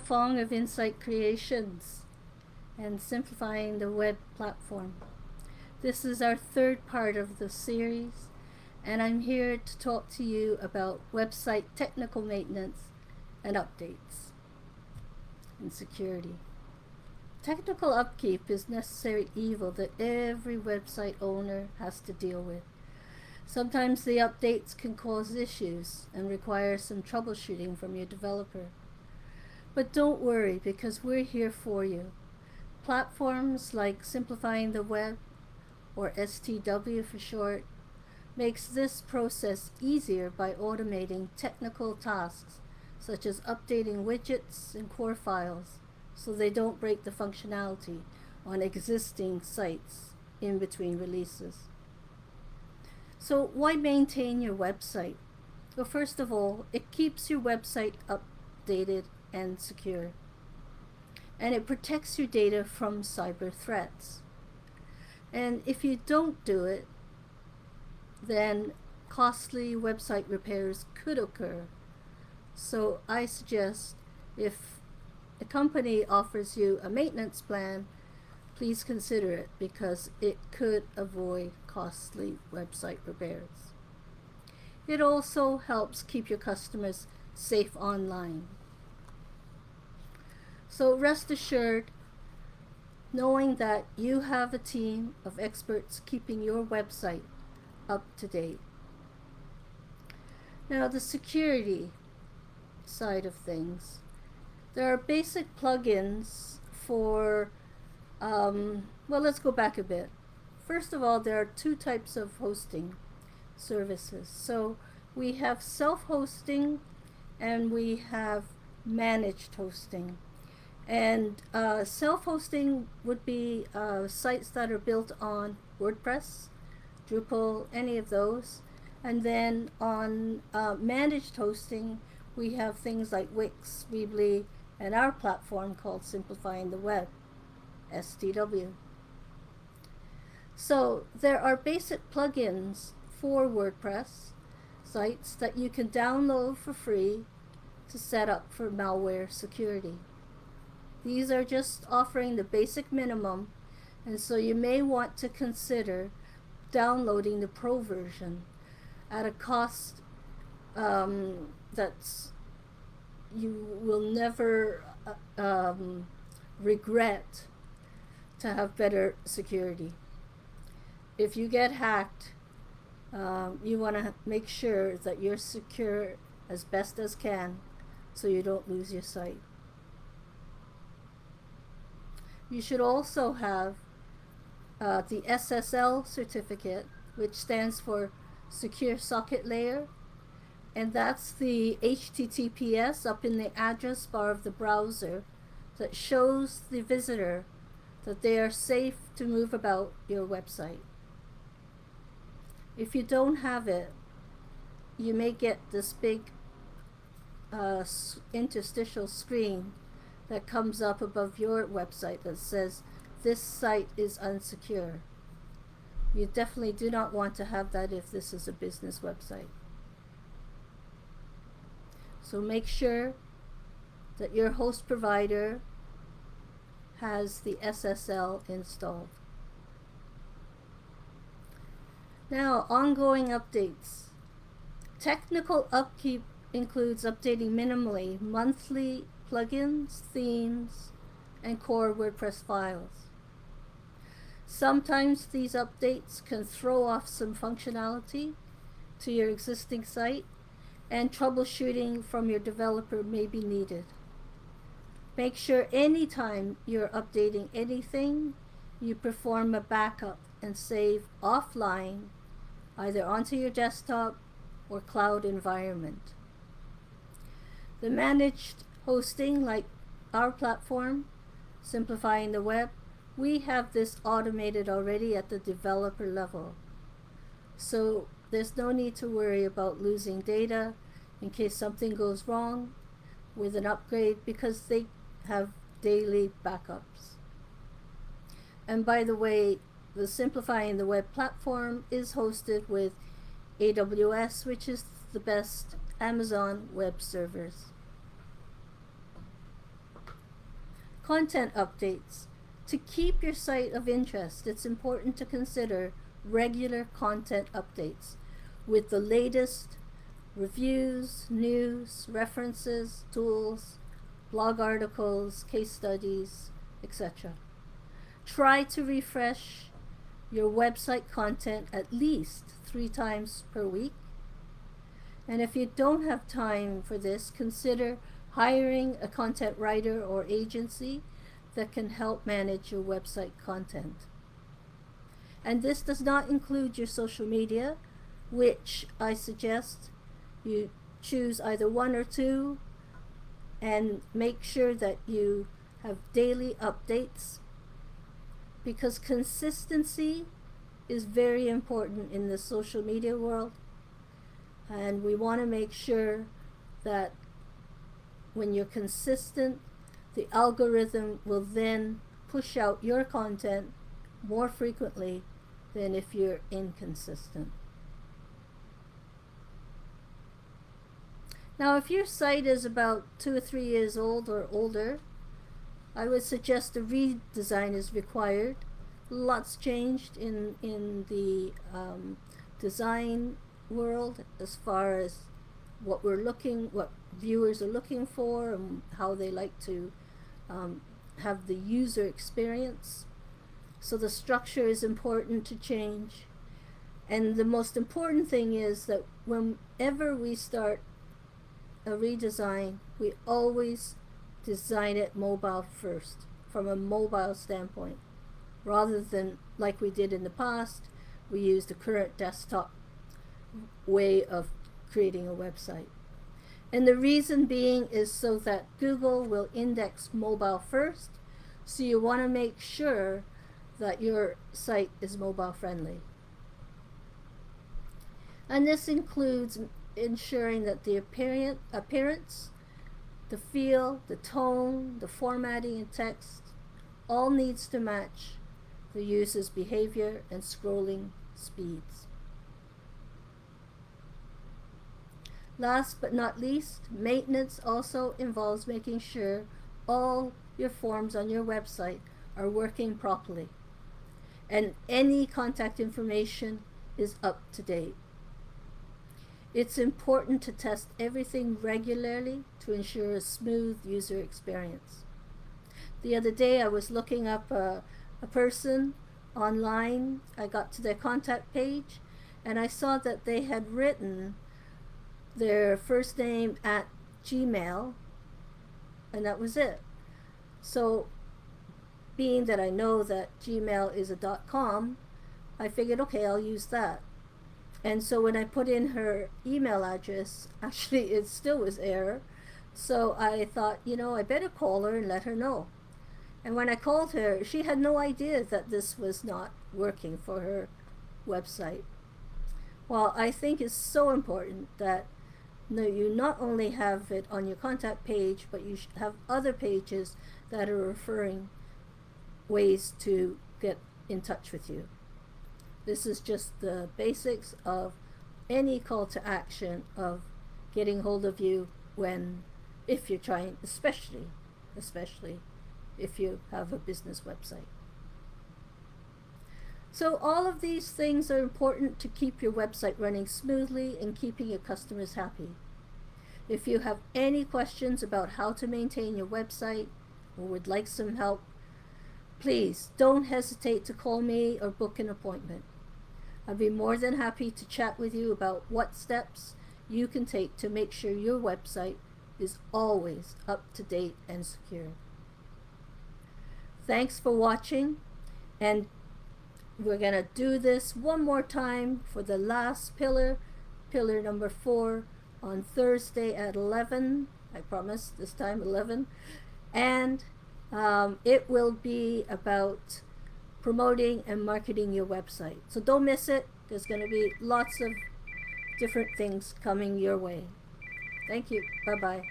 Fong of Insight Creations and Simplifying the Web platform. This is our third part of the series, and I'm here to talk to you about website technical maintenance and updates and security. Technical upkeep is necessary evil that every website owner has to deal with. Sometimes the updates can cause issues and require some troubleshooting from your developer. But don't worry, because we're here for you. Platforms like Simplifying the Web, or STW for short, makes this process easier by automating technical tasks such as updating widgets and core files so they don't break the functionality on existing sites in between releases. So why maintain your website? Well, first of all, it keeps your website updated and secure. And it protects your data from cyber threats. And if you don't do it, then costly website repairs could occur. So I suggest if a company offers you a maintenance plan, please consider it because it could avoid costly website repairs. It also helps keep your customers safe online. So rest assured, knowing that you have a team of experts keeping your website up to date. Now, the security side of things. There are basic plugins for, well, let's go back a bit. First of all, there are two types of hosting services. So we have self-hosting and we have managed hosting. And self-hosting would be sites that are built on WordPress, Drupal, any of those. And then on managed hosting, we have things like Wix, Weebly, and our platform called Simplifying the Web, STW. So there are basic plugins for WordPress sites that you can download for free to set up for malware security. These are just offering the basic minimum, and so you may want to consider downloading the pro version at a cost that's you will never regret to have better security. If you get hacked, you want to make sure that you're secure as best as can so you don't lose your site. You should also have the SSL certificate, which stands for Secure Socket Layer, and that's the HTTPS up in the address bar of the browser that shows the visitor that they are safe to move about your website. If you don't have it, you may get this big interstitial screen that comes up above your website that says, "This site is unsecure." You definitely do not want to have that if this is a business website. So make sure that your host provider has the SSL installed. Now, ongoing updates. Technical upkeep includes updating minimally monthly plugins, themes, and core WordPress files. Sometimes these updates can throw off some functionality to your existing site, and troubleshooting from your developer may be needed. Make sure anytime you're updating anything, you perform a backup and save offline, either onto your desktop or cloud environment. The managed hosting, like our platform, Simplifying the Web, we have this automated already at the developer level. So there's no need to worry about losing data in case something goes wrong with an upgrade because they have daily backups. And by the way, the Simplifying the Web platform is hosted with AWS, which is the best Amazon web servers. Content updates. To keep your site of interest, it's important to consider regular content updates with the latest reviews, news, references, tools, blog articles, case studies, etc. Try to refresh your website content at least 3 times per week. And if you don't have time for this, consider hiring a content writer or agency that can help manage your website content. And this does not include your social media, which I suggest you choose either 1 or 2 and make sure that you have daily updates, because consistency is very important in the social media world, and we want to make sure that when you're consistent, the algorithm will then push out your content more frequently than if you're inconsistent. Now, if your site is about 2 or 3 years old or older, I would suggest a redesign is required. Lots changed in the design world as far as what viewers are looking for and how they like to have the user experience. So the structure is important to change. And the most important thing is that whenever we start a redesign, we always design it mobile first, from a mobile standpoint, rather than like we did in the past. We used the current desktop way of creating a website. And the reason being is so that Google will index mobile first, so you want to make sure that your site is mobile friendly. And this includes ensuring that the appearance, the feel, the tone, the formatting and text all needs to match the user's behavior and scrolling speeds. Last but not least, maintenance also involves making sure all your forms on your website are working properly and any contact information is up to date. It's important to test everything regularly to ensure a smooth user experience. The other day I was looking up a person online. I got to their contact page and I saw that they had written their first name at Gmail, and that was it. So being that I know that Gmail is a .com, I figured, okay, I'll use that. And so when I put in her email address, actually it still was error. So I thought, I better call her and let her know. And when I called her, she had no idea that this was not working for her website. Well, I think it's so important that you not only have it on your contact page, but you should have other pages that are referring ways to get in touch with you. This is just the basics of any call to action of getting hold of you if you're trying, especially if you have a business website. So all of these things are important to keep your website running smoothly and keeping your customers happy. If you have any questions about how to maintain your website or would like some help, please don't hesitate to call me or book an appointment. I'd be more than happy to chat with you about what steps you can take to make sure your website is always up to date and secure. Thanks for watching, and we're going to do this one more time for the last pillar number 4, on Thursday at 11. I promise this time 11. And it will be about promoting and marketing your website. So don't miss it. There's going to be lots of different things coming your way. Thank you. Bye-bye.